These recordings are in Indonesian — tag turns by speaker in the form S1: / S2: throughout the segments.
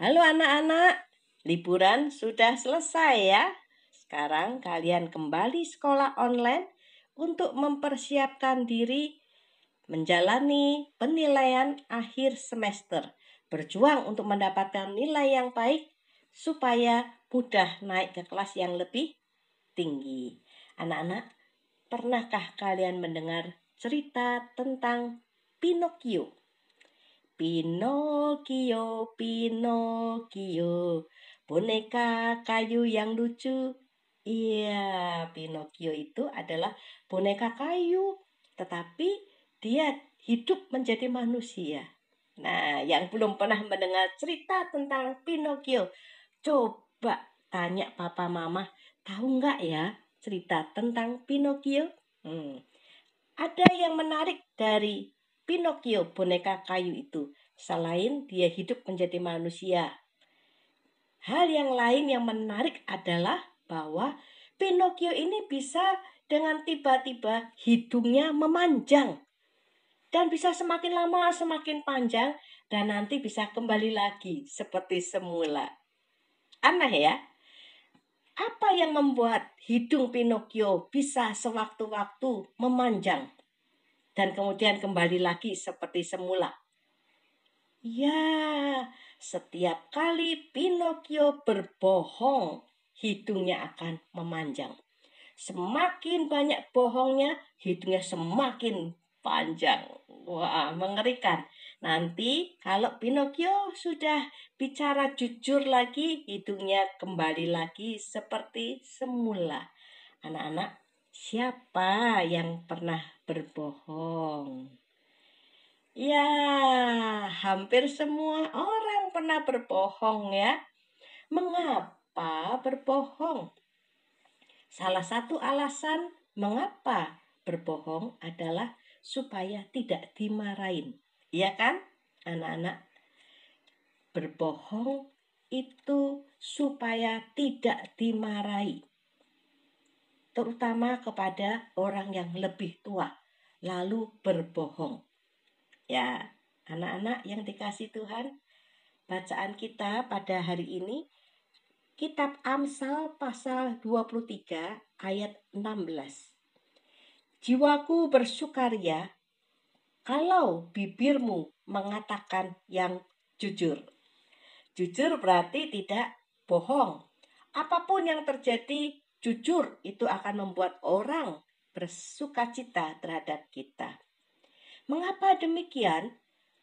S1: Halo anak-anak, liburan sudah selesai ya. Sekarang kalian kembali sekolah online untuk mempersiapkan diri menjalani penilaian akhir semester. Berjuang untuk mendapatkan nilai yang baik supaya mudah naik ke kelas yang lebih tinggi. Anak-anak, pernahkah kalian mendengar cerita tentang Pinocchio? Pinocchio, Pinocchio, boneka kayu yang lucu. Iya, Pinocchio itu adalah boneka kayu, tetapi dia hidup menjadi manusia. Nah, yang belum pernah mendengar cerita tentang Pinocchio, coba tanya papa mama, tahu nggak ya cerita tentang Pinocchio? Hmm. Ada yang menarik dari Pinocchio boneka kayu itu, selain dia hidup menjadi manusia. Hal yang lain yang menarik adalah bahwa Pinocchio ini bisa dengan tiba-tiba hidungnya memanjang dan bisa semakin lama semakin panjang dan nanti bisa kembali lagi seperti semula. Aneh ya? Apa yang membuat hidung Pinocchio bisa sewaktu-waktu memanjang dan kemudian kembali lagi seperti semula? Ya, setiap kali Pinocchio berbohong, hidungnya akan memanjang. Semakin banyak bohongnya, hidungnya semakin panjang. Wah, mengerikan. Nanti kalau Pinocchio sudah bicara jujur lagi, hidungnya kembali lagi seperti semula. Anak-anak, siapa yang pernah berbohong? Ya, hampir semua orang pernah berbohong ya. Mengapa berbohong? Salah satu alasan mengapa berbohong adalah supaya tidak dimarahin. Iya kan, anak-anak? Berbohong itu supaya tidak dimarahi. Terutama kepada orang yang lebih tua. Lalu berbohong. Ya, anak-anak yang dikasih Tuhan, bacaan kita pada hari ini Kitab Amsal pasal 23 ayat 16. Jiwaku bersukaria kalau bibirmu mengatakan yang jujur. Jujur berarti tidak bohong. Apapun yang terjadi, jujur itu akan membuat orang bersukacita terhadap kita. Mengapa demikian?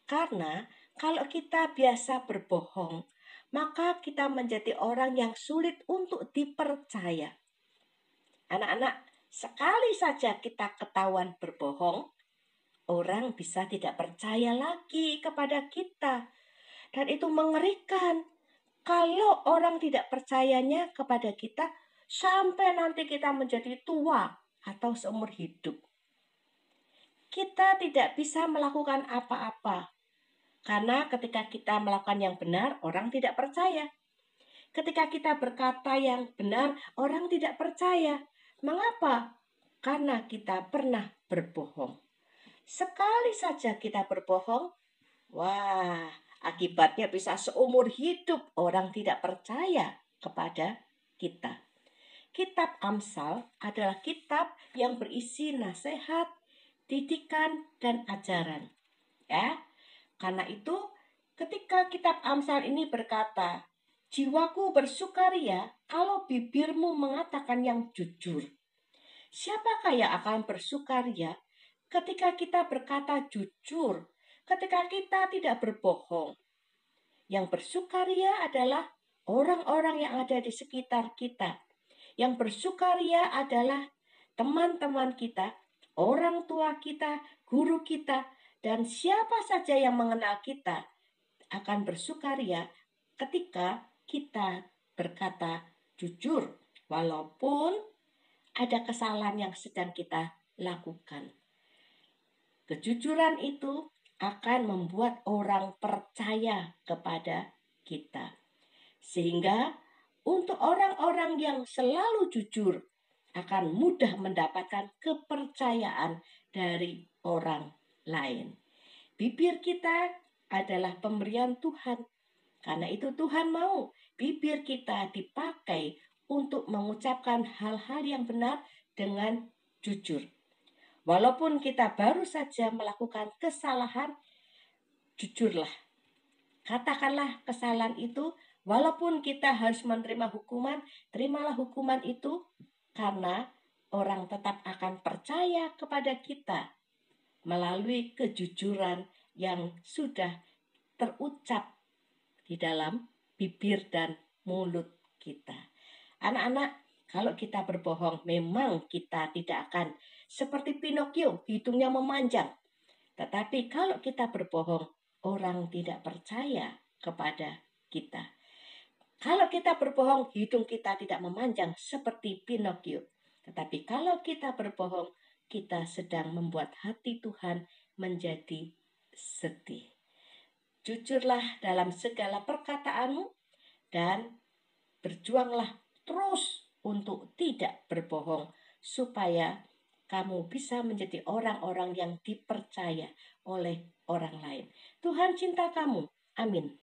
S1: Karena kalau kita biasa berbohong, maka kita menjadi orang yang sulit untuk dipercaya. Anak-anak, sekali saja kita ketahuan berbohong, orang bisa tidak percaya lagi kepada kita. Dan itu mengerikan. Kalau orang tidak percayanya kepada kita, sampai nanti kita menjadi tua atau seumur hidup. Kita tidak bisa melakukan apa-apa. Karena ketika kita melakukan yang benar, orang tidak percaya. Ketika kita berkata yang benar, orang tidak percaya. Mengapa? Karena kita pernah berbohong. Sekali saja kita berbohong, wah, akibatnya bisa seumur hidup orang tidak percaya kepada kita. Kitab Amsal adalah kitab yang berisi nasihat, didikan, dan ajaran. Ya, karena itu ketika kitab Amsal ini berkata, jiwaku bersukaria kalau bibirmu mengatakan yang jujur. Siapakah yang akan bersukaria ketika kita berkata jujur, ketika kita tidak berbohong? Yang bersukaria adalah orang-orang yang ada di sekitar kita. Yang bersukaria adalah teman-teman kita, orang tua kita, guru kita, dan siapa saja yang mengenal kita akan bersukaria ketika kita berkata jujur, walaupun ada kesalahan yang sedang kita lakukan. Kejujuran itu akan membuat orang percaya kepada kita. Sehingga untuk orang-orang yang selalu jujur akan mudah mendapatkan kepercayaan dari orang lain. Bibir kita adalah pemberian Tuhan. Karena itu Tuhan mau bibir kita dipakai untuk mengucapkan hal-hal yang benar dengan jujur. Walaupun kita baru saja melakukan kesalahan, jujurlah. Katakanlah kesalahan itu, walaupun kita harus menerima hukuman, terimalah hukuman itu, karena orang tetap akan percaya kepada kita melalui kejujuran yang sudah terucap di dalam bibir dan mulut kita. Anak-anak, kalau kita berbohong, memang kita tidak akan seperti Pinocchio, hidungnya memanjang. Tetapi kalau kita berbohong, orang tidak percaya kepada kita. Kalau kita berbohong, hidung kita tidak memanjang seperti Pinocchio. Tetapi kalau kita berbohong, kita sedang membuat hati Tuhan menjadi sedih. Jujurlah dalam segala perkataanmu dan berjuanglah terus untuk tidak berbohong supaya kamu bisa menjadi orang-orang yang dipercaya oleh orang lain. Tuhan cinta kamu. Amin.